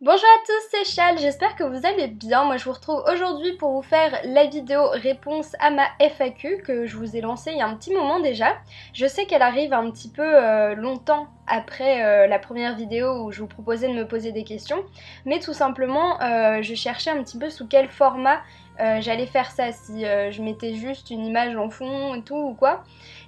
Bonjour à tous, c'est Chal, j'espère que vous allez bien. Moi je vous retrouve aujourd'hui pour vous faire la vidéo réponse à ma FAQ que je vous ai lancée il y a un petit moment déjà. Je sais qu'elle arrive un petit peu longtemps après la première vidéo où je vous proposais de me poser des questions, mais tout simplement je cherchais un petit peu sous quel format j'allais faire ça, si je mettais juste une image en fond et tout ou quoi.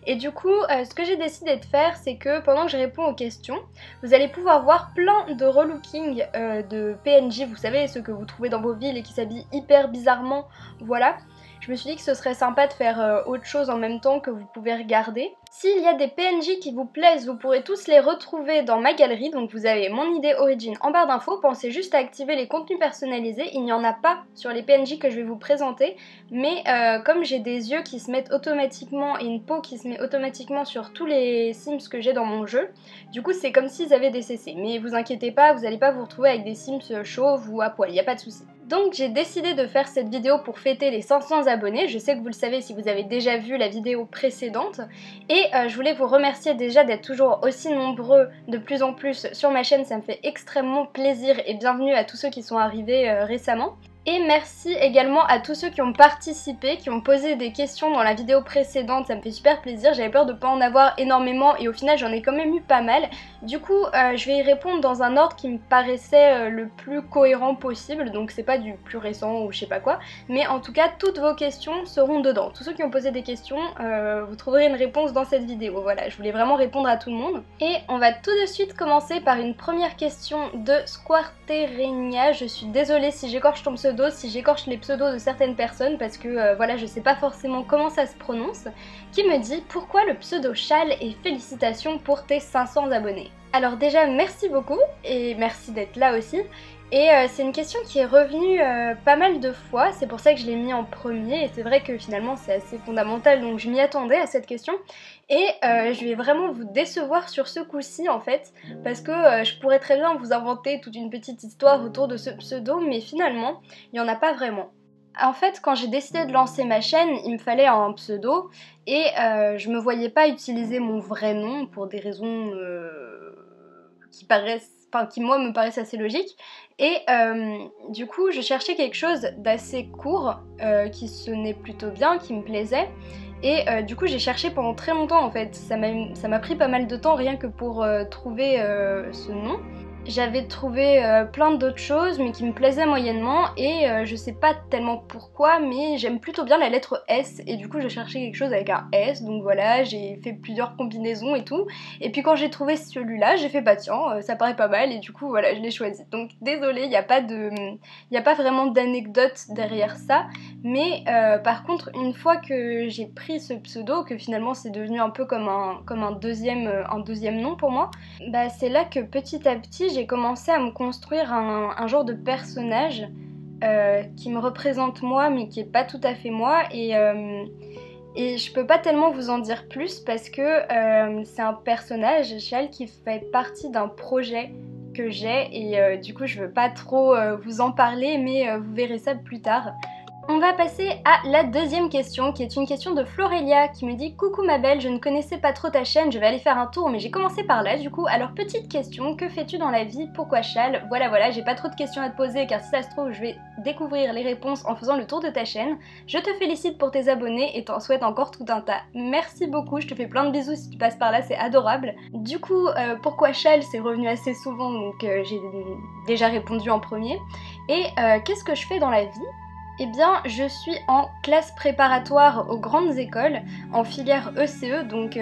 Et du coup ce que j'ai décidé de faire, c'est que pendant que je réponds aux questions, vous allez pouvoir voir plein de relooking de PNJ, vous savez, ceux que vous trouvez dans vos villes et qui s'habillent hyper bizarrement, voilà. Je me suis dit que ce serait sympa de faire autre chose en même temps que vous pouvez regarder. S'il y a des PNJ qui vous plaisent, vous pourrez tous les retrouver dans ma galerie, donc vous avez mon idée origin en barre d'infos, pensez juste à activer les contenus personnalisés, il n'y en a pas sur les PNJ que je vais vous présenter, mais comme j'ai des yeux qui se mettent automatiquement et une peau qui se met automatiquement sur tous les Sims que j'ai dans mon jeu, du coup c'est comme s'ils avaient des CC, mais vous inquiétez pas, vous n'allez pas vous retrouver avec des Sims chauves ou à poil, il n'y a pas de souci. Donc j'ai décidé de faire cette vidéo pour fêter les 500 abonnés, je sais que vous le savez si vous avez déjà vu la vidéo précédente, et je voulais vous remercier déjà d'être toujours aussi nombreux de plus en plus sur ma chaîne, ça me fait extrêmement plaisir et bienvenue à tous ceux qui sont arrivés récemment. Et merci également à tous ceux qui ont participé, qui ont posé des questions dans la vidéo précédente, ça me fait super plaisir, j'avais peur de pas en avoir énormément et au final j'en ai quand même eu pas mal. Du coup je vais y répondre dans un ordre qui me paraissait le plus cohérent possible, donc c'est pas du plus récent ou je sais pas quoi, mais en tout cas toutes vos questions seront dedans. Tous ceux qui ont posé des questions, vous trouverez une réponse dans cette vidéo, voilà, je voulais vraiment répondre à tout le monde. Et on va tout de suite commencer par une première question de Squarterenia, je suis désolée si j'écorche ton pseudo, si j'écorche les pseudos de certaines personnes parce que voilà, je sais pas forcément comment ça se prononce, qui me dit pourquoi le pseudo Chal et félicitations pour tes 500 abonnés. Alors déjà merci beaucoup et merci d'être là aussi. Et c'est une question qui est revenue pas mal de fois, c'est pour ça que je l'ai mis en premier et c'est vrai que finalement c'est assez fondamental donc je m'y attendais à cette question et je vais vraiment vous décevoir sur ce coup-ci en fait parce que je pourrais très bien vous inventer toute une petite histoire autour de ce pseudo mais finalement il n'y en a pas vraiment. En fait quand j'ai décidé de lancer ma chaîne il me fallait un pseudo et je me voyais pas utiliser mon vrai nom pour des raisons qui moi me paraissent assez logiques et du coup je cherchais quelque chose d'assez court qui sonnait plutôt bien, qui me plaisait et du coup j'ai cherché pendant très longtemps en fait, ça m'a pris pas mal de temps rien que pour trouver ce nom. J'avais trouvé plein d'autres choses mais qui me plaisaient moyennement et je sais pas tellement pourquoi mais j'aime plutôt bien la lettre S et du coup je cherchais quelque chose avec un S donc voilà j'ai fait plusieurs combinaisons et tout et puis quand j'ai trouvé celui-là j'ai fait bah tiens ça paraît pas mal et du coup voilà je l'ai choisi. Donc désolée il n'y a pas vraiment d'anecdote derrière ça mais par contre une fois que j'ai pris ce pseudo que finalement c'est devenu un peu comme un deuxième nom pour moi, bah c'est là que petit à petit j'ai commencé à me construire un genre de personnage qui me représente moi mais qui est pas tout à fait moi et je peux pas tellement vous en dire plus parce que c'est un personnage, Chal, qui fait partie d'un projet que j'ai et du coup je veux pas trop vous en parler mais vous verrez ça plus tard. On va passer à la deuxième question qui est une question de Florelia qui me dit « Coucou ma belle, je ne connaissais pas trop ta chaîne, je vais aller faire un tour mais j'ai commencé par là du coup. Alors petite question, que fais-tu dans la vie? Pourquoi Chal ?» Voilà, j'ai pas trop de questions à te poser car si ça se trouve je vais découvrir les réponses en faisant le tour de ta chaîne. Je te félicite pour tes abonnés et t'en souhaite encore tout un tas. Merci beaucoup, je te fais plein de bisous si tu passes par là, c'est adorable. Du coup, pourquoi Chal, c'est revenu assez souvent donc j'ai déjà répondu en premier. Et qu'est-ce que je fais dans la vie? Eh bien, je suis en classe préparatoire aux grandes écoles, en filière ECE, donc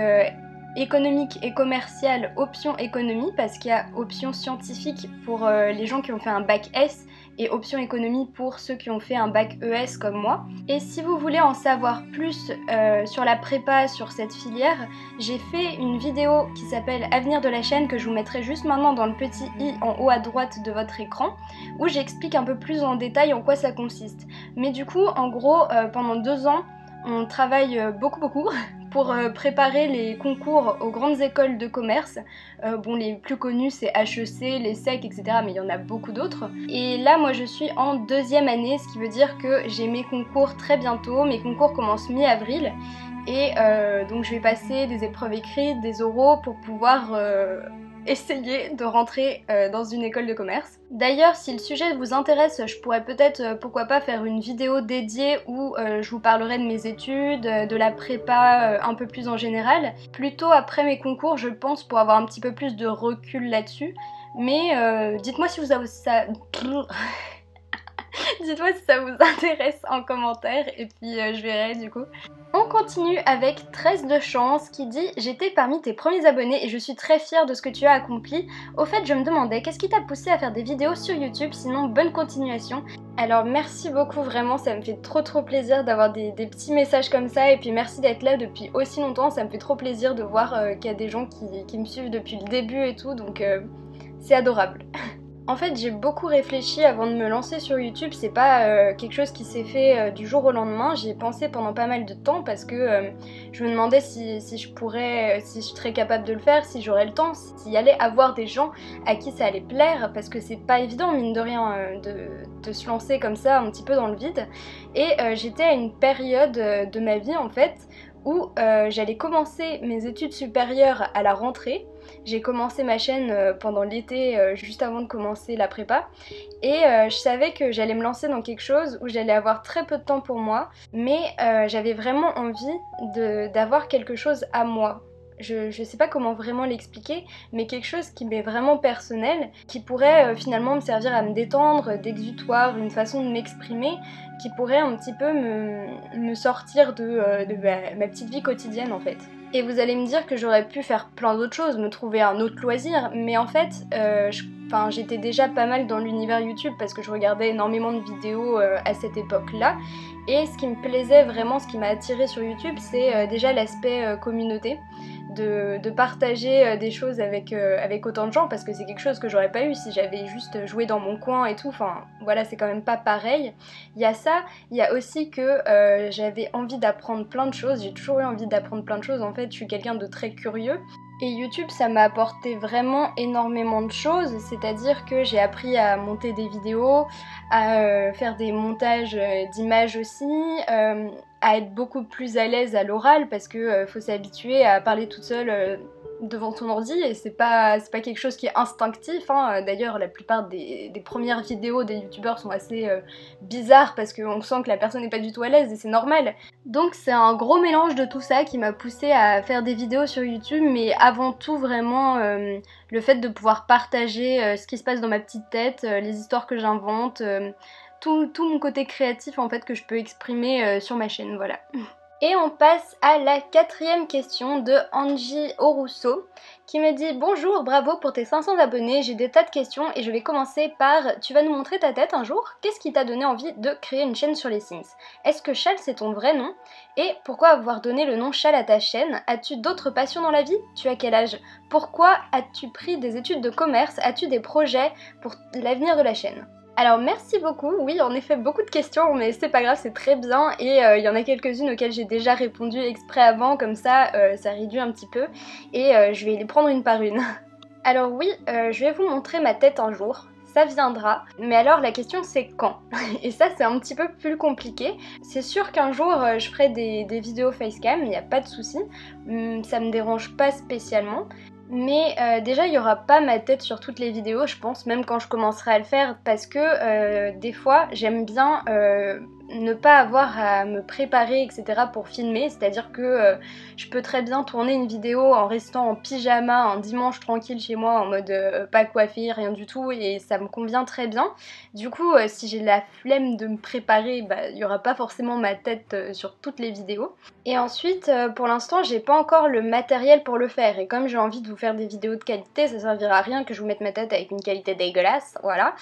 économique et commerciale, option économie, parce qu'il y a option scientifique pour les gens qui ont fait un bac S et option économie pour ceux qui ont fait un bac ES comme moi. Et si vous voulez en savoir plus sur la prépa, sur cette filière, j'ai fait une vidéo qui s'appelle Avenir de la chaîne que je vous mettrai juste maintenant dans le petit i en haut à droite de votre écran où j'explique un peu plus en détail en quoi ça consiste. Mais du coup, en gros, pendant 2 ans, on travaille beaucoup pour préparer les concours aux grandes écoles de commerce. Bon, les plus connus c'est HEC, l'ESSEC, etc. mais il y en a beaucoup d'autres. Et là, moi je suis en 2e année, ce qui veut dire que j'ai mes concours très bientôt. Mes concours commencent mi-avril. Et donc je vais passer des épreuves écrites, des oraux pour pouvoir essayer de rentrer dans une école de commerce. D'ailleurs, si le sujet vous intéresse, je pourrais peut-être, pourquoi pas, faire une vidéo dédiée où je vous parlerai de mes études, de la prépa un peu plus en général. Plutôt après mes concours, je pense, pour avoir un petit peu plus de recul là-dessus. Mais dites-moi si vous avez ça... Dites-moi si ça vous intéresse en commentaire et puis je verrai du coup. On continue avec 13 de chance qui dit « J'étais parmi tes premiers abonnés et je suis très fière de ce que tu as accompli. Au fait, je me demandais, qu'est-ce qui t'a poussé à faire des vidéos sur YouTube? Sinon, bonne continuation. » Alors merci beaucoup, vraiment, ça me fait trop plaisir d'avoir des petits messages comme ça. Et puis merci d'être là depuis aussi longtemps, ça me fait trop plaisir de voir qu'il y a des gens qui me suivent depuis le début et tout, donc c'est adorable. En fait, j'ai beaucoup réfléchi avant de me lancer sur YouTube, c'est pas quelque chose qui s'est fait du jour au lendemain, j'y ai pensé pendant pas mal de temps parce que je me demandais si je serais capable de le faire, si j'aurais le temps, s'il y allait avoir des gens à qui ça allait plaire, parce que c'est pas évident, mine de rien, de se lancer comme ça un petit peu dans le vide. Et j'étais à une période de ma vie en fait où j'allais commencer mes études supérieures à la rentrée. J'ai commencé ma chaîne pendant l'été, juste avant de commencer la prépa, et je savais que j'allais me lancer dans quelque chose où j'allais avoir très peu de temps pour moi, mais j'avais vraiment envie d'avoir quelque chose à moi. Je sais pas comment vraiment l'expliquer, mais quelque chose qui m'est vraiment personnel, qui pourrait finalement me servir à me détendre, d'exutoire, une façon de m'exprimer, qui pourrait un petit peu me sortir de ma petite vie quotidienne en fait. Et vous allez me dire que j'aurais pu faire plein d'autres choses, me trouver un autre loisir, mais en fait, j'étais déjà pas mal dans l'univers YouTube parce que je regardais énormément de vidéos à cette époque-là. Et ce qui me plaisait vraiment, ce qui m'a attirée sur YouTube, c'est déjà l'aspect communauté. De partager des choses avec autant de gens, parce que c'est quelque chose que j'aurais pas eu si j'avais juste joué dans mon coin et tout, enfin voilà, c'est quand même pas pareil. Il y a ça, il y a aussi que j'avais envie d'apprendre plein de choses, j'ai toujours eu envie d'apprendre plein de choses, en fait je suis quelqu'un de très curieux. Et YouTube, ça m'a apporté vraiment énormément de choses, c'est-à-dire que j'ai appris à monter des vidéos, à faire des montages d'images aussi, à être beaucoup plus à l'aise à l'oral parce que faut s'habituer à parler toute seule devant ton ordi et c'est pas quelque chose qui est instinctif, hein. D'ailleurs la plupart des premières vidéos des youtubeurs sont assez bizarres parce qu'on sent que la personne n'est pas du tout à l'aise et c'est normal. Donc c'est un gros mélange de tout ça qui m'a poussée à faire des vidéos sur YouTube, mais avant tout vraiment le fait de pouvoir partager ce qui se passe dans ma petite tête, les histoires que j'invente, tout mon côté créatif en fait que je peux exprimer sur ma chaîne, voilà. Et on passe à la 4e question de Angie Orusso qui me dit « Bonjour, bravo pour tes 500 abonnés, j'ai des tas de questions et je vais commencer par « Tu vas nous montrer ta tête un jour? Qu'est-ce qui t'a donné envie de créer une chaîne sur les Sims? Est-ce que Chal c'est ton vrai nom? Et pourquoi avoir donné le nom Chal à ta chaîne? As-tu d'autres passions dans la vie? Tu as quel âge? Pourquoi as-tu pris des études de commerce? As-tu des projets pour l'avenir de la chaîne ?» Alors merci beaucoup, oui en effet beaucoup de questions mais c'est pas grave, c'est très bien et il y en a quelques-unes auxquelles j'ai déjà répondu exprès avant, comme ça ça réduit un petit peu et je vais les prendre une par une. Alors oui, je vais vous montrer ma tête un jour, ça viendra, mais alors la question c'est quand? Et ça c'est un petit peu plus compliqué. C'est sûr qu'un jour je ferai des vidéos facecam, il n'y a pas de souci, ça me dérange pas spécialement. Mais déjà il n'y aura pas ma tête sur toutes les vidéos je pense, même quand je commencerai à le faire, parce que des fois j'aime bien ne pas avoir à me préparer etc pour filmer, c'est-à-dire que je peux très bien tourner une vidéo en restant en pyjama un dimanche tranquille chez moi en mode pas coiffée, rien du tout, et ça me convient très bien. Du coup si j'ai la flemme de me préparer, bah il n'y aura pas forcément ma tête sur toutes les vidéos. Et ensuite pour l'instant j'ai pas encore le matériel pour le faire, et comme j'ai envie de vous faire des vidéos de qualité, ça servira à rien que je vous mette ma tête avec une qualité dégueulasse, voilà.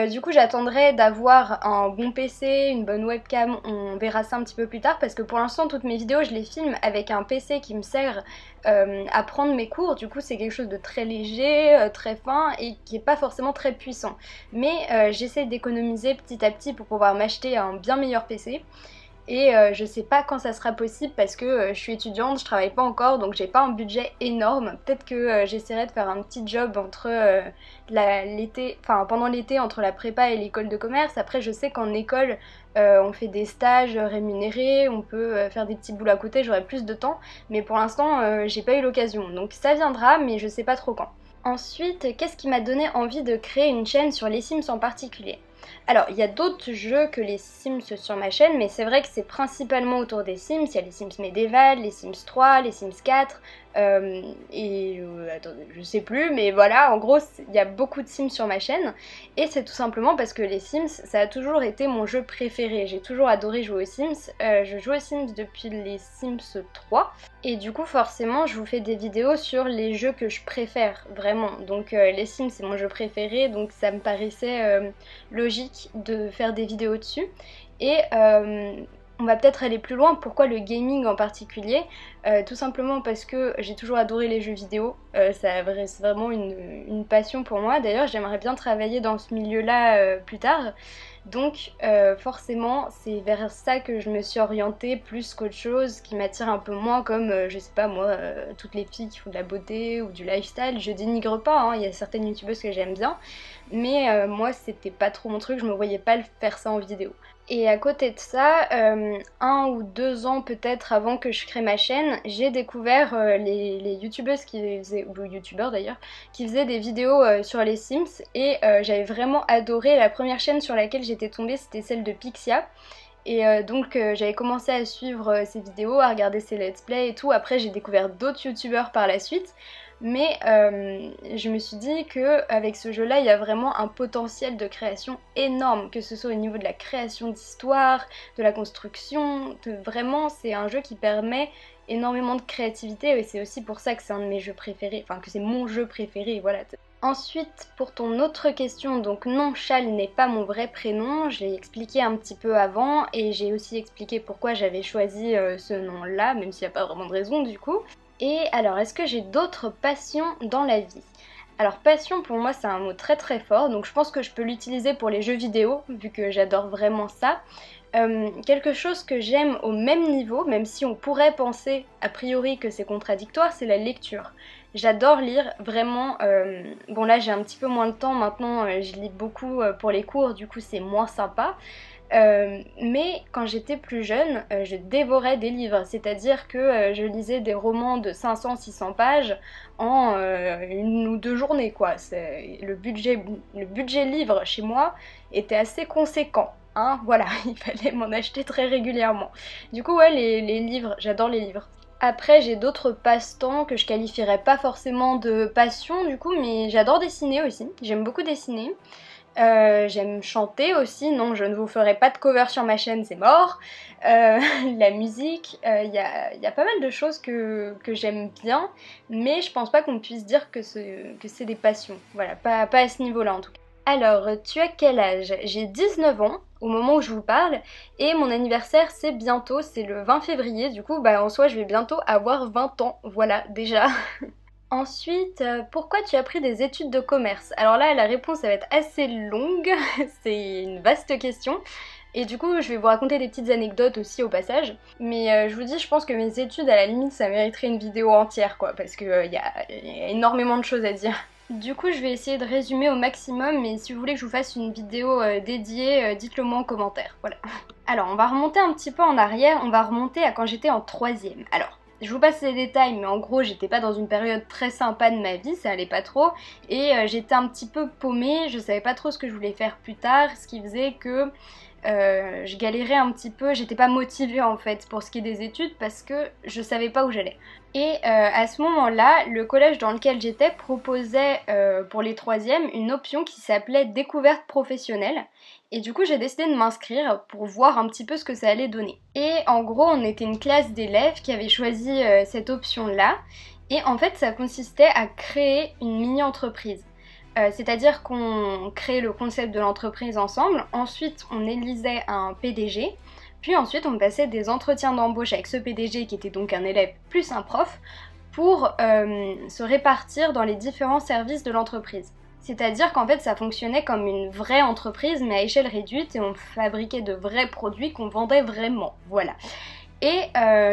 Du coup j'attendrai d'avoir un bon PC, une bonne webcam, on verra ça un petit peu plus tard parce que pour l'instant toutes mes vidéos je les filme avec un PC qui me sert à prendre mes cours, du coup c'est quelque chose de très léger, très fin et qui est pas forcément très puissant. Mais j'essaie d'économiser petit à petit pour pouvoir m'acheter un bien meilleur PC. Et je sais pas quand ça sera possible parce que je suis étudiante, je travaille pas encore, donc j'ai pas un budget énorme. Peut-être que j'essaierai de faire un petit job entre pendant l'été entre la prépa et l'école de commerce. Après je sais qu'en école on fait des stages rémunérés, on peut faire des petits boulots à côté, j'aurai plus de temps. Mais pour l'instant j'ai pas eu l'occasion, donc ça viendra mais je sais pas trop quand. Ensuite, qu'est-ce qui m'a donné envie de créer une chaîne sur les Sims en particulier? Alors, il y a d'autres jeux que les Sims sur ma chaîne, mais c'est vrai que c'est principalement autour des Sims. Il y a les Sims médiévales, les Sims 3, les Sims 4, attendez, je sais plus, mais voilà, en gros, il y a beaucoup de Sims sur ma chaîne, et c'est tout simplement parce que les Sims, ça a toujours été mon jeu préféré. J'ai toujours adoré jouer aux Sims. Je joue aux Sims depuis les Sims 3, et du coup, forcément, je vous fais des vidéos sur les jeux que je préfère, vraiment. Donc, les Sims, c'est mon jeu préféré, donc ça me paraissait logique de faire des vidéos dessus. Et on va peut-être aller plus loin. Pourquoi le gaming en particulier? Tout simplement parce que j'ai toujours adoré les jeux vidéo. C'est vraiment une passion pour moi. D'ailleurs, j'aimerais bien travailler dans ce milieu-là plus tard. Donc forcément, c'est vers ça que je me suis orientée plus qu'autre chose qui m'attire un peu moins, comme, je sais pas moi, toutes les filles qui font de la beauté ou du lifestyle. Je dénigre pas, hein, il y a certaines youtubeuses que j'aime bien, mais moi c'était pas trop mon truc, je me voyais pas faire ça en vidéo. Et à côté de ça, 1 ou 2 ans peut-être avant que je crée ma chaîne, j'ai découvert les youtubeuses qui faisaient, ou youtubeurs d'ailleurs, qui faisaient des vidéos sur les Sims, et j'avais vraiment adoré. La première chaîne sur laquelle j'étais tombée, c'était celle de Pixia. Et donc j'avais commencé à suivre ses vidéos, à regarder ses let's play et tout. Après j'ai découvert d'autres youtubeurs par la suite. Mais je me suis dit qu'avec ce jeu-là, il y a vraiment un potentiel de création énorme, que ce soit au niveau de la création d'histoire, de la construction, vraiment c'est un jeu qui permet énormément de créativité, et c'est aussi pour ça que c'est un de mes jeux préférés, enfin que c'est mon jeu préféré, voilà. Ensuite, pour ton autre question, donc non, Chal n'est pas mon vrai prénom, je l'ai expliqué un petit peu avant, et j'ai aussi expliqué pourquoi j'avais choisi ce nom-là, même s'il n'y a pas vraiment de raison du coup. Et alors, est-ce que j'ai d'autres passions dans la vie? Alors passion pour moi c'est un mot très très fort, donc je pense que je peux l'utiliser pour les jeux vidéo, vu que j'adore vraiment ça. Quelque chose que j'aime au même niveau, même si on pourrait penser a priori que c'est contradictoire, c'est la lecture. J'adore lire, vraiment. Bon là j'ai un petit peu moins de temps maintenant, je lis beaucoup pour les cours, du coup c'est moins sympa. Mais quand j'étais plus jeune, je dévorais des livres, c'est-à-dire que je lisais des romans de 500-600 pages en 1 ou 2 journées, quoi. Le budget livre chez moi était assez conséquent, hein, voilà, il fallait m'en acheter très régulièrement. Du coup, ouais, les livres, j'adore les livres. Après, j'ai d'autres passe-temps que je qualifierais pas forcément de passion, du coup, mais j'adore dessiner aussi, j'aime beaucoup dessiner. J'aime chanter aussi, non je ne vous ferai pas de cover sur ma chaîne, c'est mort. La musique, y a pas mal de choses que j'aime bien, mais je pense pas qu'on puisse dire que c'est des passions, voilà, pas à ce niveau-là en tout cas. Alors, tu as quel âge? J'ai 19 ans au moment où je vous parle, et mon anniversaire c'est bientôt, c'est le 20 février, du coup bah en soi je vais bientôt avoir 20 ans, voilà déjà. Ensuite, pourquoi tu as pris des études de commerce? Alors là, la réponse va être assez longue, c'est une vaste question. Et du coup, je vais vous raconter des petites anecdotes aussi au passage. Mais je vous dis, je pense que mes études, à la limite, ça mériterait une vidéo entière, quoi, parce qu'il y a énormément de choses à dire. Du coup, je vais essayer de résumer au maximum, mais si vous voulez que je vous fasse une vidéo dédiée, dites-le moi en commentaire, voilà. Alors, on va remonter un petit peu en arrière, on va remonter à quand j'étais en 3e. Alors, je vous passe les détails, mais en gros j'étais pas dans une période très sympa de ma vie, ça allait pas trop, et j'étais un petit peu paumée, je savais pas trop ce que je voulais faire plus tard, ce qui faisait que je galérais un petit peu, j'étais pas motivée en fait pour ce qui est des études parce que je savais pas où j'allais. Et à ce moment-là, le collège dans lequel j'étais proposait pour les 3e une option qui s'appelait découverte professionnelle. Et du coup j'ai décidé de m'inscrire pour voir un petit peu ce que ça allait donner. Et en gros on était une classe d'élèves qui avait choisi cette option-là. Et en fait ça consistait à créer une mini-entreprise. C'est-à-dire qu'on créait le concept de l'entreprise ensemble, ensuite on élisait un PDG, puis ensuite on passait des entretiens d'embauche avec ce PDG qui était donc un élève plus un prof, pour se répartir dans les différents services de l'entreprise. C'est-à-dire qu'en fait ça fonctionnait comme une vraie entreprise mais à échelle réduite, et on fabriquait de vrais produits qu'on vendait vraiment, voilà. Et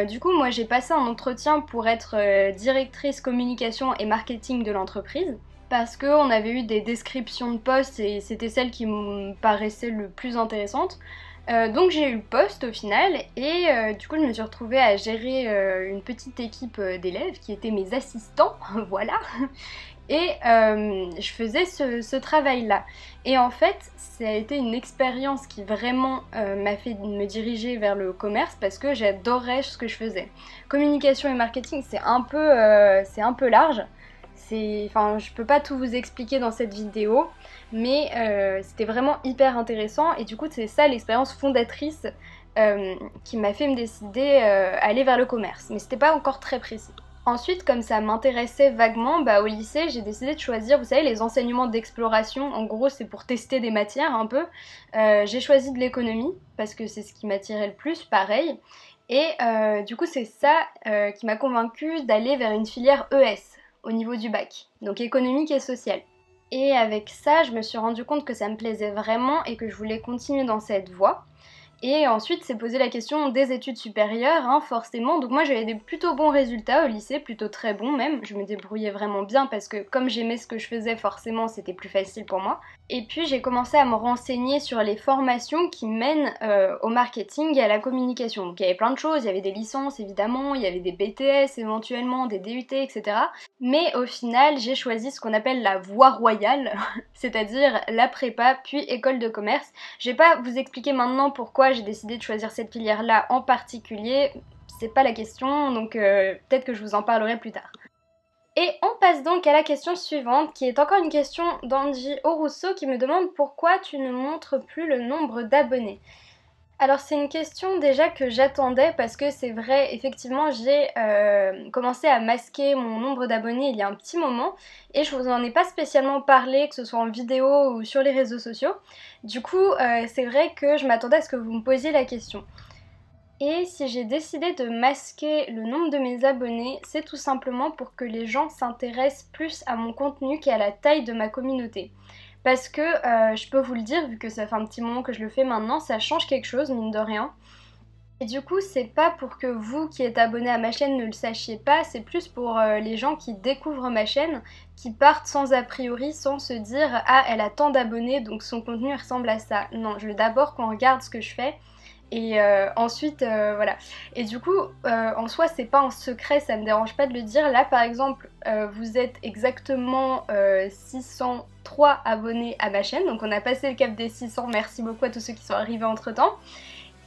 du coup moi j'ai passé un entretien pour être directrice communication et marketing de l'entreprise, parce qu'on avait eu des descriptions de postes et c'était celle qui me paraissait le plus intéressante. Donc j'ai eu le poste au final, et du coup je me suis retrouvée à gérer une petite équipe d'élèves qui étaient mes assistants, voilà. et je faisais ce travail-là. Et en fait, ça a été une expérience qui vraiment m'a fait me diriger vers le commerce parce que j'adorais ce que je faisais. Communication et marketing, c'est un peu large. Enfin, je peux pas tout vous expliquer dans cette vidéo, mais c'était vraiment hyper intéressant et du coup c'est ça l'expérience fondatrice qui m'a fait me décider à aller vers le commerce, mais c'était pas encore très précis. Ensuite, comme ça m'intéressait vaguement, au lycée, j'ai décidé de choisir, vous savez, les enseignements d'exploration. En gros, c'est pour tester des matières un peu. J'ai choisi de l'économie, parce que c'est ce qui m'attirait le plus, pareil. Et du coup, c'est ça qui m'a convaincue d'aller vers une filière ES, au niveau du bac. Donc économique et sociale. Et avec ça, je me suis rendu compte que ça me plaisait vraiment et que je voulais continuer dans cette voie. Et ensuite, c'est posé la question des études supérieures, hein, forcément. Donc moi, j'avais des plutôt bons résultats au lycée, plutôt très bons même. Je me débrouillais vraiment bien parce que comme j'aimais ce que je faisais, forcément, c'était plus facile pour moi. Et puis, j'ai commencé à me renseigner sur les formations qui mènent au marketing et à la communication. Donc il y avait plein de choses, il y avait des licences évidemment, il y avait des BTS éventuellement, des DUT, etc. Mais au final, j'ai choisi ce qu'on appelle la voie royale, c'est-à-dire la prépa puis école de commerce. Je vais pas vous expliquer maintenant pourquoi j'ai décidé de choisir cette filière-là en particulier, c'est pas la question, donc peut-être que je vous en parlerai plus tard. Et on passe donc à la question suivante, qui est encore une question d'Angie Orousseau qui me demande pourquoi tu ne montres plus le nombre d'abonnés. Alors c'est une question déjà que j'attendais parce que c'est vrai, effectivement j'ai commencé à masquer mon nombre d'abonnés il y a un petit moment et je vous en ai pas spécialement parlé, que ce soit en vidéo ou sur les réseaux sociaux. Du coup c'est vrai que je m'attendais à ce que vous me posiez la question. Et si j'ai décidé de masquer le nombre de mes abonnés, c'est tout simplement pour que les gens s'intéressent plus à mon contenu qu'à la taille de ma communauté. Parce que je peux vous le dire, vu que ça fait un petit moment que je le fais maintenant, ça change quelque chose, mine de rien. Et du coup, c'est pas pour que vous qui êtes abonné à ma chaîne ne le sachiez pas, c'est plus pour les gens qui découvrent ma chaîne, qui partent sans a priori, sans se dire « Ah, elle a tant d'abonnés, donc son contenu ressemble à ça ». Non, je veux d'abord qu'on regarde ce que je fais. Et ensuite, voilà. Et du coup, en soi, c'est pas un secret, ça me dérange pas de le dire. Là, par exemple, vous êtes exactement 603 abonnés à ma chaîne. Donc on a passé le cap des 600. Merci beaucoup à tous ceux qui sont arrivés entre-temps.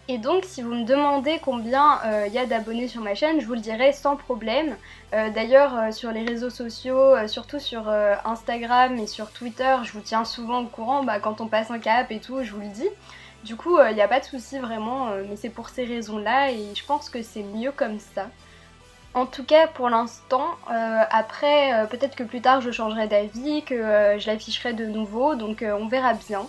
Et donc, si vous me demandez combien il y a d'abonnés sur ma chaîne, je vous le dirai sans problème. D'ailleurs, sur les réseaux sociaux, surtout sur Instagram et sur Twitter, je vous tiens souvent au courant. Quand on passe un cap et tout, je vous le dis. Du coup, il n'y a pas de souci vraiment, mais c'est pour ces raisons-là et je pense que c'est mieux comme ça. En tout cas, pour l'instant, après, peut-être que plus tard je changerai d'avis, que je l'afficherai de nouveau, donc on verra bien.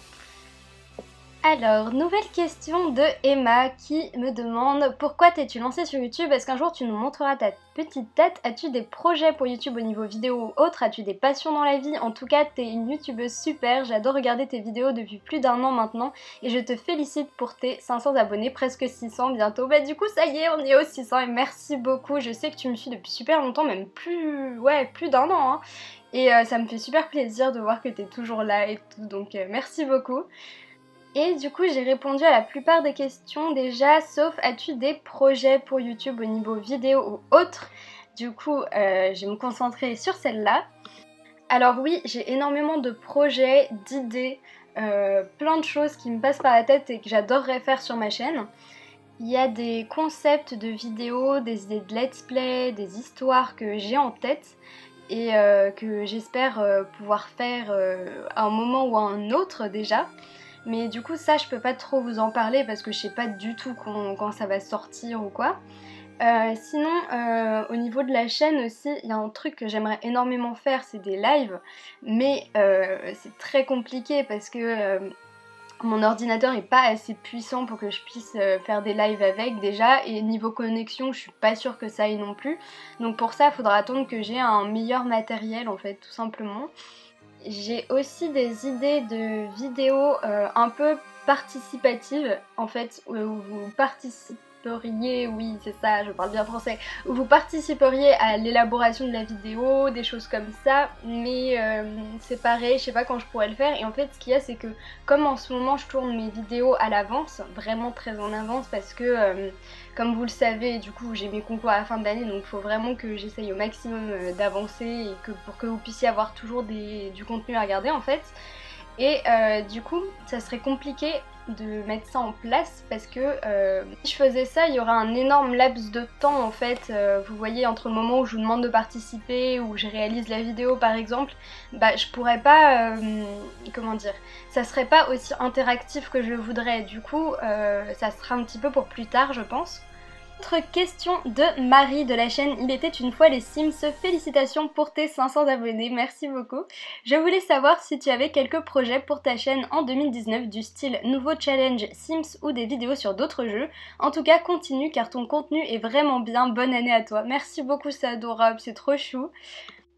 Alors, nouvelle question de Emma qui me demande pourquoi t'es-tu lancée sur YouTube? Est-ce qu'un jour tu nous montreras ta petite tête? As-tu des projets pour YouTube au niveau vidéo ou autre? As-tu des passions dans la vie? En tout cas, t'es une youtubeuse super, j'adore regarder tes vidéos depuis plus d'1 an maintenant et je te félicite pour tes 500 abonnés, presque 600 bientôt. Du coup, ça y est, on est aux 600 et merci beaucoup. Je sais que tu me suis depuis super longtemps, même plus d'1 an, hein. Et ça me fait super plaisir de voir que t'es toujours là et tout, donc merci beaucoup. Et du coup, j'ai répondu à la plupart des questions déjà, sauf as-tu des projets pour YouTube au niveau vidéo ou autre? Du coup, je vais me concentrer sur celle-là. Alors oui, j'ai énormément de projets, d'idées, plein de choses qui me passent par la tête et que j'adorerais faire sur ma chaîne. Il y a des concepts de vidéos, des idées de let's play, des histoires que j'ai en tête et que j'espère pouvoir faire à un moment ou à un autre déjà. Mais du coup ça je peux pas trop vous en parler parce que je sais pas du tout quand ça va sortir ou quoi. Sinon au niveau de la chaîne aussi il y a un truc que j'aimerais énormément faire, c'est des lives. Mais c'est très compliqué parce que mon ordinateur est pas assez puissant pour que je puisse faire des lives avec déjà. Et niveau connexion je suis pas sûre que ça aille non plus. Donc pour ça il faudra attendre que j'ai un meilleur matériel en fait tout simplement. J'ai aussi des idées de vidéos un peu participatives en fait, où vous participez participeriez, oui c'est ça, je parle bien français, où vous participeriez à l'élaboration de la vidéo, des choses comme ça, mais c'est pareil, je sais pas quand je pourrais le faire. Et en fait ce qu'il y a c'est que comme en ce moment je tourne mes vidéos à l'avance, vraiment très en avance, parce que comme vous le savez, du coup j'ai mes concours à la fin de l'année, donc il faut vraiment que j'essaye au maximum d'avancer et que pour que vous puissiez avoir toujours du contenu à regarder en fait. Et du coup ça serait compliqué de mettre ça en place parce que si je faisais ça il y aurait un énorme laps de temps en fait, vous voyez, entre le moment où je vous demande de participer, où je réalise la vidéo par exemple, bah je pourrais pas, comment dire, ça serait pas aussi interactif que je le voudrais, du coup ça sera un petit peu pour plus tard je pense. Autre question de Marie de la chaîne Il était une fois les Sims, félicitations pour tes 500 abonnés, merci beaucoup. Je voulais savoir si tu avais quelques projets pour ta chaîne en 2019 du style nouveau challenge Sims ou des vidéos sur d'autres jeux. En tout cas continue car ton contenu est vraiment bien, bonne année à toi. Merci beaucoup, c'est adorable, c'est trop chou.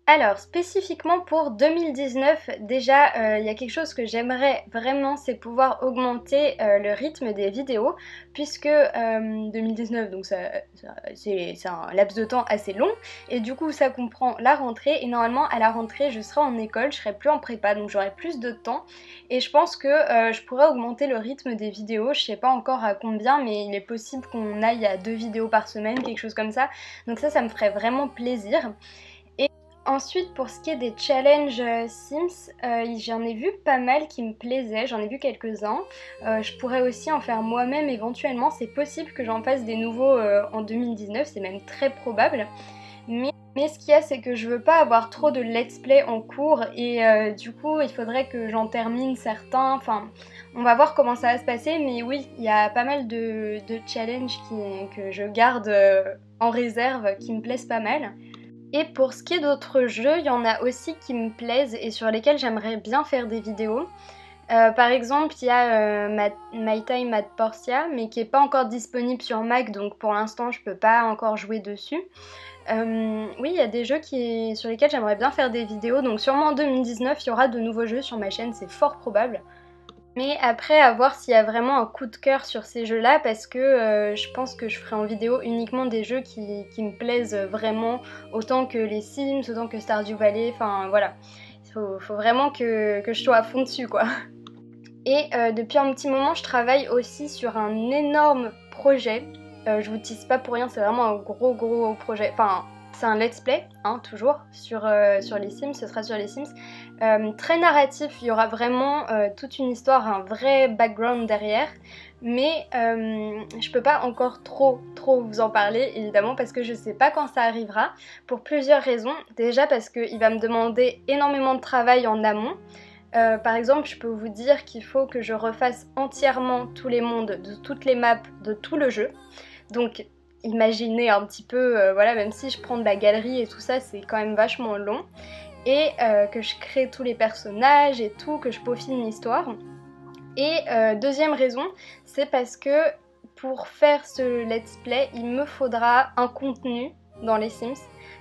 Alors, spécifiquement pour 2019, déjà, il y a quelque chose que j'aimerais vraiment, c'est pouvoir augmenter le rythme des vidéos, puisque 2019, donc c'est un laps de temps assez long, et du coup ça comprend la rentrée, et normalement à la rentrée je serai en école, je serai plus en prépa, donc j'aurai plus de temps, et je pense que je pourrais augmenter le rythme des vidéos, je sais pas encore à combien, mais il est possible qu'on aille à 2 vidéos par semaine, quelque chose comme ça, donc ça me ferait vraiment plaisir. Ensuite, pour ce qui est des challenges Sims, j'en ai vu pas mal qui me plaisaient, j'en ai vu quelques-uns. Je pourrais aussi en faire moi-même éventuellement, c'est possible que j'en fasse des nouveaux en 2019, c'est même très probable. Mais ce qu'il y a, c'est que je veux pas avoir trop de let's play en cours et du coup il faudrait que j'en termine certains, enfin on va voir comment ça va se passer, mais oui, il y a pas mal de challenges que je garde en réserve qui me plaisent pas mal. Et pour ce qui est d'autres jeux, il y en a aussi qui me plaisent et sur lesquels j'aimerais bien faire des vidéos. Par exemple, il y a My Time at Portia, mais qui n'est pas encore disponible sur Mac, donc pour l'instant je peux pas encore jouer dessus. Oui, il y a des jeux sur lesquels j'aimerais bien faire des vidéos, donc sûrement en 2019 il y aura de nouveaux jeux sur ma chaîne, c'est fort probable. Mais après, à voir s'il y a vraiment un coup de cœur sur ces jeux-là, parce que je pense que je ferai en vidéo uniquement des jeux qui me plaisent vraiment, autant que les Sims, autant que Stardew Valley, enfin voilà. Il faut vraiment que je sois à fond dessus, quoi. Et depuis un petit moment, je travaille aussi sur un énorme projet. Je vous tease pas pour rien, c'est vraiment un gros projet. Enfin, c'est un let's play, hein, toujours, sur les Sims, ce sera sur les Sims. Très narratif, il y aura vraiment toute une histoire, un vrai background derrière. Mais je peux pas encore trop vous en parler, évidemment, parce que je sais pas quand ça arrivera, pour plusieurs raisons. Déjà parce qu'il va me demander énormément de travail en amont. Par exemple, je peux vous dire qu'il faut que je refasse entièrement tous les mondes, de toutes les maps, de tout le jeu. Donc imaginez un petit peu, voilà, même si je prends de la galerie et tout ça, c'est quand même vachement long. Et que je crée tous les personnages et tout, que je peaufine l'histoire. Et deuxième raison, c'est parce que pour faire ce let's play, il me faudra un contenu dans les Sims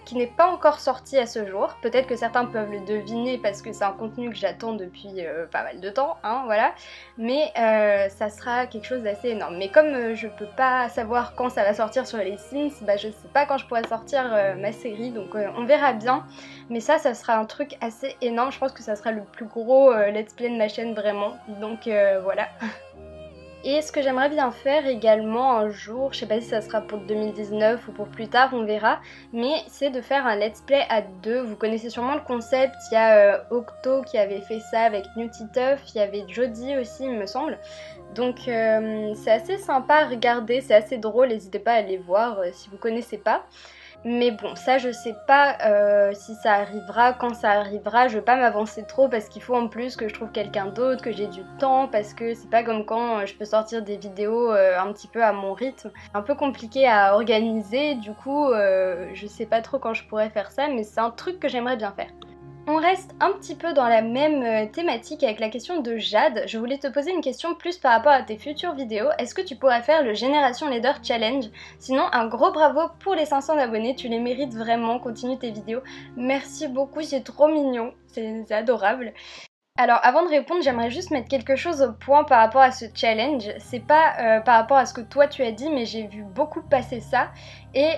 qui n'est pas encore sorti à ce jour. Peut-être que certains peuvent le deviner parce que c'est un contenu que j'attends depuis pas mal de temps, hein, voilà. Mais ça sera quelque chose d'assez énorme. Mais comme je peux pas savoir quand ça va sortir sur les Sims, bah je sais pas quand je pourrai sortir ma série, donc on verra bien. Mais ça sera un truc assez énorme, je pense que ça sera le plus gros let's play de ma chaîne vraiment. Donc voilà. Et ce que j'aimerais bien faire également un jour, je sais pas si ça sera pour 2019 ou pour plus tard, on verra, mais c'est de faire un let's play à deux. Vous connaissez sûrement le concept, il y a Octo qui avait fait ça avec Nutituff, il y avait Jody aussi il me semble. Donc c'est assez sympa à regarder, c'est assez drôle, n'hésitez pas à aller voir si vous connaissez pas. Mais bon, ça je sais pas si ça arrivera, quand ça arrivera, je veux pas m'avancer trop parce qu'il faut en plus que je trouve quelqu'un d'autre, que j'ai du temps, parce que c'est pas comme quand je peux sortir des vidéos un petit peu à mon rythme. Un peu compliqué à organiser, du coup je sais pas trop quand je pourrais faire ça, mais c'est un truc que j'aimerais bien faire. On reste un petit peu dans la même thématique avec la question de Jade. Je voulais te poser une question plus par rapport à tes futures vidéos. Est-ce que tu pourrais faire le Génération Leader Challenge? Sinon, un gros bravo pour les 500 abonnés, tu les mérites vraiment, continue tes vidéos. Merci beaucoup, c'est trop mignon, c'est adorable. Alors avant de répondre, j'aimerais juste mettre quelque chose au point par rapport à ce challenge. C'est pas par rapport à ce que toi tu as dit, mais j'ai vu beaucoup passer ça. Et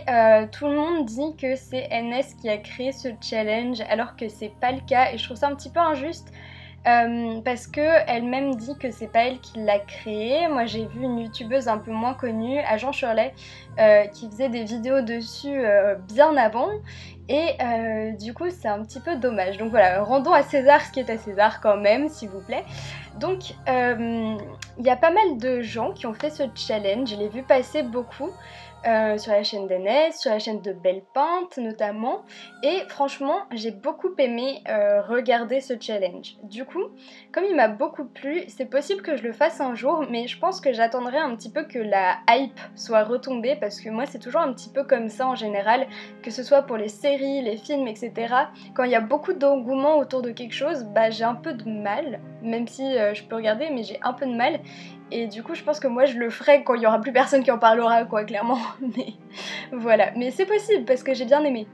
tout le monde dit que c'est NS qui a créé ce challenge alors que c'est pas le cas. Et je trouve ça un petit peu injuste. Parce que elle-même dit que c'est pas elle qui l'a créé. Moi j'ai vu une youtubeuse un peu moins connue, Agent Shirley, qui faisait des vidéos dessus bien avant. Et du coup c'est un petit peu dommage. Donc voilà, rendons à César ce qui est à César quand même, s'il vous plaît. Donc il y a pas mal de gens qui ont fait ce challenge, je l'ai vu passer beaucoup. Sur la chaîne d'NS, sur la chaîne de Belle Peinte notamment, et franchement j'ai beaucoup aimé regarder ce challenge. Du coup, comme il m'a beaucoup plu, c'est possible que je le fasse un jour, mais je pense que j'attendrai un petit peu que la hype soit retombée, parce que moi c'est toujours un petit peu comme ça en général, que ce soit pour les séries, les films, etc. Quand il y a beaucoup d'engouement autour de quelque chose, bah j'ai un peu de mal, même si je peux regarder, mais j'ai un peu de mal. Et du coup je pense que moi je le ferai quand il y aura plus personne qui en parlera quoi, clairement. Mais voilà, mais c'est possible parce que j'ai bien aimé.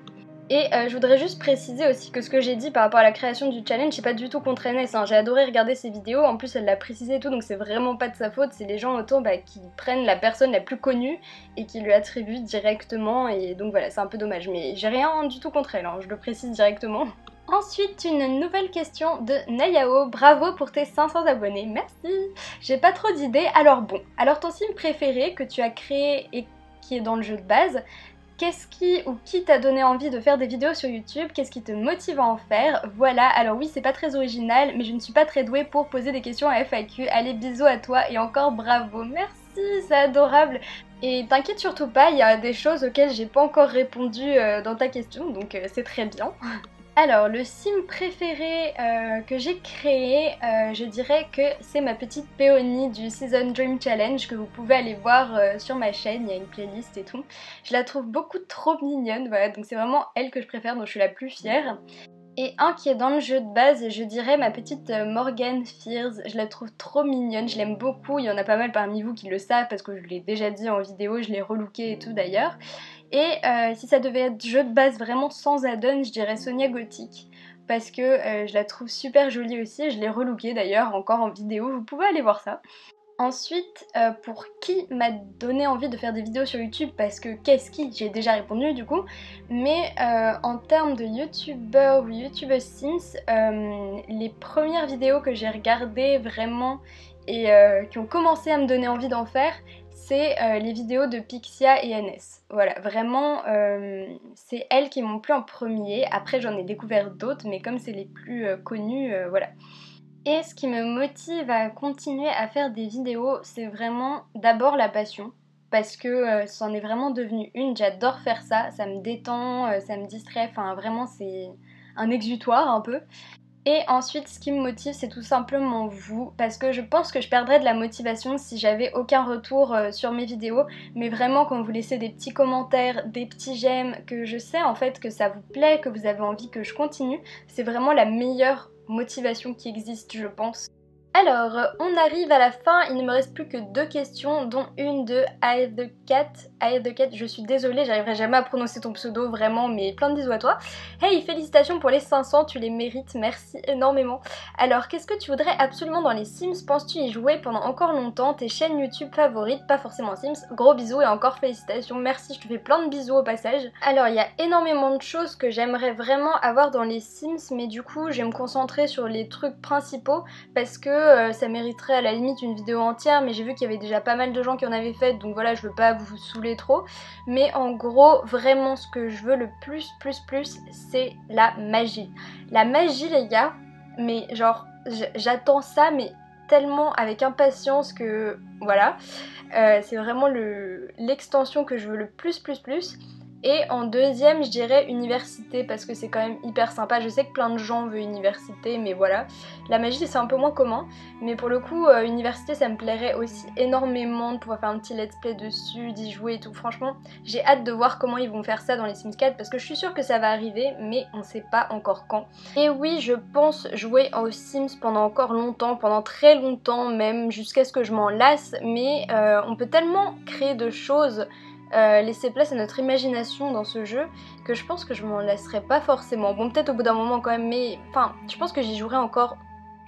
Et je voudrais juste préciser aussi que ce que j'ai dit par rapport à la création du challenge, c'est pas du tout contre NS, hein. J'ai adoré regarder ses vidéos, en plus elle l'a précisé et tout, donc c'est vraiment pas de sa faute, c'est les gens autour qui prennent la personne la plus connue et qui lui attribuent directement, et donc voilà, c'est un peu dommage, mais j'ai rien du tout contre elle, hein, je le précise directement. Ensuite, une nouvelle question de Nayao. Bravo pour tes 500 abonnés, merci. J'ai pas trop d'idées. Alors bon, alors ton sim préféré que tu as créé et qui est dans le jeu de base, qu'est-ce qui t'a donné envie de faire des vidéos sur YouTube? Qu'est-ce qui te motive à en faire? Voilà, alors oui, c'est pas très original, mais je ne suis pas très douée pour poser des questions à FAQ. Allez, bisous à toi et encore bravo, merci, c'est adorable. Et t'inquiète surtout pas, il y a des choses auxquelles j'ai pas encore répondu dans ta question, donc c'est très bien. Alors, le sim préféré que j'ai créé, je dirais que c'est ma petite Péonie du Season Dream Challenge que vous pouvez aller voir sur ma chaîne, il y a une playlist et tout. Je la trouve beaucoup trop mignonne, voilà, donc c'est vraiment elle que je préfère, dont je suis la plus fière. Et un qui est dans le jeu de base, je dirais ma petite Morgan Fears, je la trouve trop mignonne, je l'aime beaucoup, il y en a pas mal parmi vous qui le savent parce que je l'ai déjà dit en vidéo, je l'ai relooké et tout d'ailleurs. Et si ça devait être jeu de base vraiment sans add-on, je dirais Sonia Gothic, parce que je la trouve super jolie aussi, je l'ai relookée d'ailleurs encore en vidéo, vous pouvez aller voir ça. Ensuite, pour qui m'a donné envie de faire des vidéos sur YouTube, parce que qu'est-ce qui, j'ai déjà répondu du coup, mais en termes de youtubeurs ou youtubeuses Sims, les premières vidéos que j'ai regardées vraiment et qui ont commencé à me donner envie d'en faire, c'est les vidéos de Pixia et NS. Voilà, vraiment, c'est elles qui m'ont plu en premier, après j'en ai découvert d'autres, mais comme c'est les plus connues, voilà. Et ce qui me motive à continuer à faire des vidéos, c'est vraiment d'abord la passion. Parce que c'en est vraiment devenu une, j'adore faire ça, ça me détend, ça me distrait, enfin vraiment c'est un exutoire un peu. Et ensuite ce qui me motive c'est tout simplement vous, parce que je pense que je perdrais de la motivation si j'avais aucun retour sur mes vidéos, mais vraiment quand vous laissez des petits commentaires, des petits j'aime, que je sais en fait que ça vous plaît, que vous avez envie que je continue, c'est vraiment la meilleure motivation qui existe je pense. Alors, on arrive à la fin, il ne me reste plus que 2 questions, dont une de I the Cat. Je suis désolée, j'arriverai jamais à prononcer ton pseudo vraiment, mais plein de bisous à toi. Hey, félicitations pour les 500, tu les mérites, merci énormément. Alors, qu'est-ce que tu voudrais absolument dans les Sims? Penses-tu y jouer pendant encore longtemps? Tes chaînes YouTube favorites, pas forcément Sims. Gros bisous et encore félicitations, merci, je te fais plein de bisous au passage. Alors, il y a énormément de choses que j'aimerais vraiment avoir dans les Sims, mais du coup, je vais me concentrer sur les trucs principaux, parce que ça mériterait à la limite une vidéo entière, mais j'ai vu qu'il y avait déjà pas mal de gens qui en avaient fait, donc voilà, je veux pas vous saouler trop. Mais en gros, vraiment ce que je veux le plus, c'est la magie. La magie les gars, mais genre, j'attends ça, mais tellement avec impatience que voilà. C'est vraiment l'extension que je veux le plus. Et en deuxième, je dirais université, parce que c'est quand même hyper sympa. Je sais que plein de gens veulent université, mais voilà. La magie, c'est un peu moins commun. Mais pour le coup, université, ça me plairait aussi énormément de pouvoir faire un petit let's play dessus, d'y jouer et tout. Franchement, j'ai hâte de voir comment ils vont faire ça dans les Sims 4, parce que je suis sûre que ça va arriver, mais on sait pas encore quand. Et oui, je pense jouer aux Sims pendant encore longtemps, pendant très longtemps même, jusqu'à ce que je m'en lasse. Mais on peut tellement créer de choses, laisser place à notre imagination dans ce jeu, que je pense que je m'en laisserai pas forcément. Bon, peut-être au bout d'un moment quand même, mais enfin, je pense que j'y jouerai encore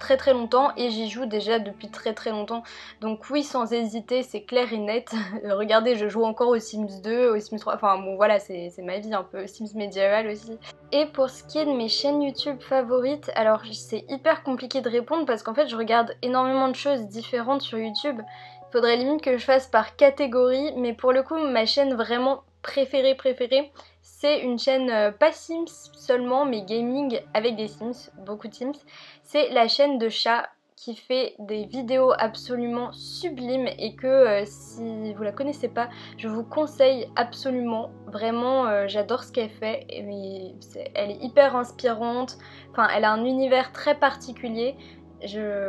très très longtemps et j'y joue déjà depuis très longtemps, donc oui, sans hésiter, c'est clair et net. Regardez, je joue encore aux Sims 2, aux Sims 3, enfin bon voilà, c'est ma vie un peu, Sims médiéval aussi. Et pour ce qui est de mes chaînes YouTube favorites, alors c'est hyper compliqué de répondre parce qu'en fait je regarde énormément de choses différentes sur YouTube. Il faudrait limite que je fasse par catégorie, mais pour le coup ma chaîne vraiment préférée, c'est une chaîne pas Sims seulement, mais gaming avec des Sims, beaucoup de Sims. C'est la chaîne de Chat qui fait des vidéos absolument sublimes et que si vous la connaissez pas, je vous conseille absolument. Vraiment, j'adore ce qu'elle fait. Elle est hyper inspirante, enfin elle a un univers très particulier.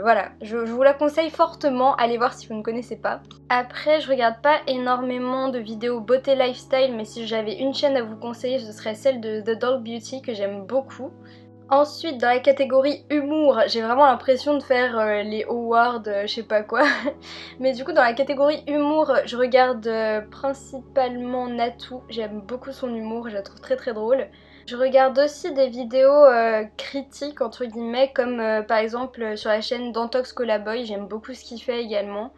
Voilà, je vous la conseille fortement, allez voir si vous ne connaissez pas. Après, je regarde pas énormément de vidéos beauté lifestyle, mais si j'avais une chaîne à vous conseiller, ce serait celle de The Doll Beauty que j'aime beaucoup. Ensuite, dans la catégorie humour, j'ai vraiment l'impression de faire les awards, je sais pas quoi. Mais du coup, dans la catégorie humour, je regarde principalement Natou. J'aime beaucoup son humour, je la trouve très drôle. Je regarde aussi des vidéos critiques entre guillemets, comme par exemple sur la chaîne d'Antox Colaboy, j'aime beaucoup ce qu'il fait également.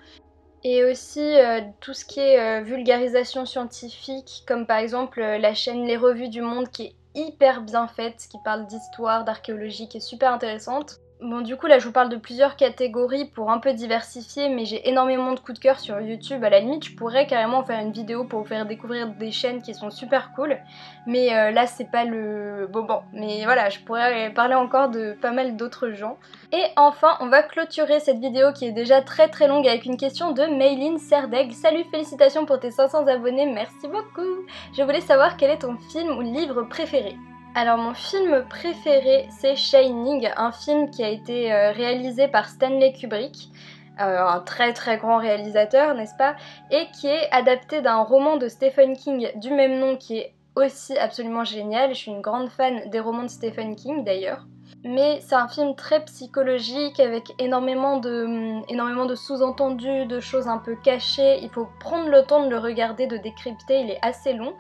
Et aussi tout ce qui est vulgarisation scientifique, comme par exemple la chaîne Les Revues du Monde qui est hyper bien faite, qui parle d'histoire, d'archéologie, qui est super intéressante. Bon, du coup là je vous parle de plusieurs catégories pour un peu diversifier, mais j'ai énormément de coups de cœur sur YouTube. À la limite je pourrais carrément faire une vidéo pour vous faire découvrir des chaînes qui sont super cool, mais là c'est pas le bon, mais voilà, je pourrais parler encore de pas mal d'autres gens. Et enfin on va clôturer cette vidéo qui est déjà très longue avec une question de Mayline Serdeg. Salut, félicitations pour tes 500 abonnés, merci beaucoup. Je voulais savoir quel est ton film ou livre préféré. Alors mon film préféré c'est Shining, un film qui a été réalisé par Stanley Kubrick, un très grand réalisateur, n'est-ce pas, et qui est adapté d'un roman de Stephen King du même nom qui est aussi absolument génial. Je suis une grande fan des romans de Stephen King d'ailleurs. Mais c'est un film très psychologique avec énormément de sous-entendus, de choses un peu cachées. Il faut prendre le temps de le regarder, de décrypter, il est assez long.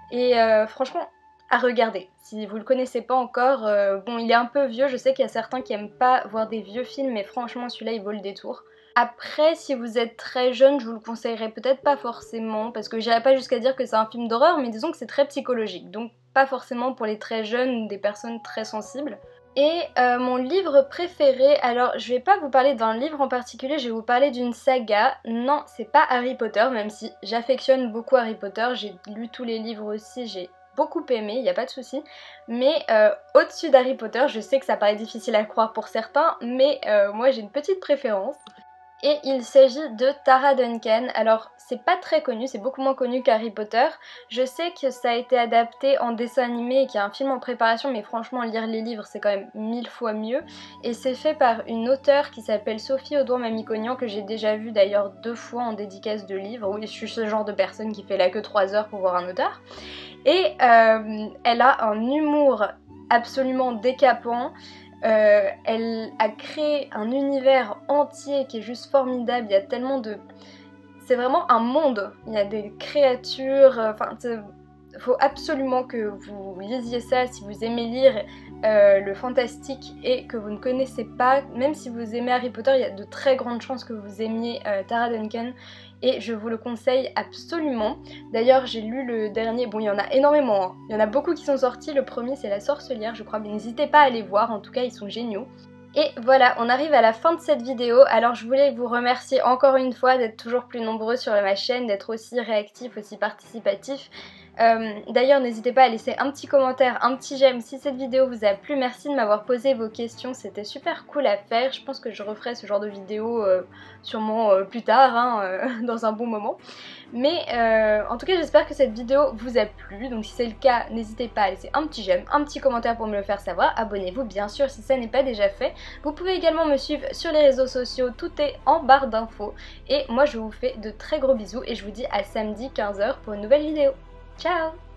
Et franchement, à regarder. Si vous le connaissez pas encore, bon il est un peu vieux, je sais qu'il y a certains qui aiment pas voir des vieux films, mais franchement celui-là il vaut le détour. Après, si vous êtes très jeune, je vous le conseillerais peut-être pas forcément, parce que j'irais pas jusqu'à dire que c'est un film d'horreur, mais disons que c'est très psychologique, donc pas forcément pour les très jeunes ou des personnes très sensibles. Et mon livre préféré, alors je vais pas vous parler d'un livre en particulier, je vais vous parler d'une saga. Non, c'est pas Harry Potter, même si j'affectionne beaucoup Harry Potter, j'ai lu tous les livres aussi, j'ai beaucoup aimé, il n'y a pas de souci. Mais au-dessus d'Harry Potter, je sais que ça paraît difficile à croire pour certains, mais moi j'ai une petite préférence. Et il s'agit de Tara Duncan. Alors c'est pas très connu, c'est beaucoup moins connu qu'Harry Potter. Je sais que ça a été adapté en dessin animé et qu'il y a un film en préparation, mais franchement lire les livres c'est quand même 1000 fois mieux. Et c'est fait par une auteure qui s'appelle Sophie Audouin-Mamikonian, que j'ai déjà vue d'ailleurs 2 fois en dédicace de livres. Oui, je suis ce genre de personne qui fait là que 3 heures pour voir un auteur. Et elle a un humour absolument décapant. Elle a créé un univers entier qui est juste formidable, il y a tellement de... C'est vraiment un monde, il y a des créatures, enfin... faut absolument que vous lisiez ça si vous aimez lire le fantastique et que vous ne connaissez pas. Même si vous aimez Harry Potter, il y a de très grandes chances que vous aimiez Tara Duncan. Et je vous le conseille absolument. D'ailleurs j'ai lu le dernier, bon il y en a énormément, hein. Il y en a beaucoup qui sont sortis, le premier c'est La Sorcelière je crois, mais n'hésitez pas à les voir, en tout cas ils sont géniaux. Et voilà, on arrive à la fin de cette vidéo, alors je voulais vous remercier encore une fois d'être toujours plus nombreux sur ma chaîne, d'être aussi réactifs, aussi participatifs. D'ailleurs n'hésitez pas à laisser un petit commentaire, un petit j'aime si cette vidéo vous a plu. Merci de m'avoir posé vos questions, c'était super cool à faire. Je pense que je referai ce genre de vidéo sûrement plus tard, hein, dans un bon moment. Mais en tout cas j'espère que cette vidéo vous a plu, donc si c'est le cas n'hésitez pas à laisser un petit j'aime, un petit commentaire pour me le faire savoir. Abonnez-vous bien sûr si ça n'est pas déjà fait. Vous pouvez également me suivre sur les réseaux sociaux, tout est en barre d'infos. Et moi je vous fais de très gros bisous et je vous dis à samedi 15 h pour une nouvelle vidéo. Ciao!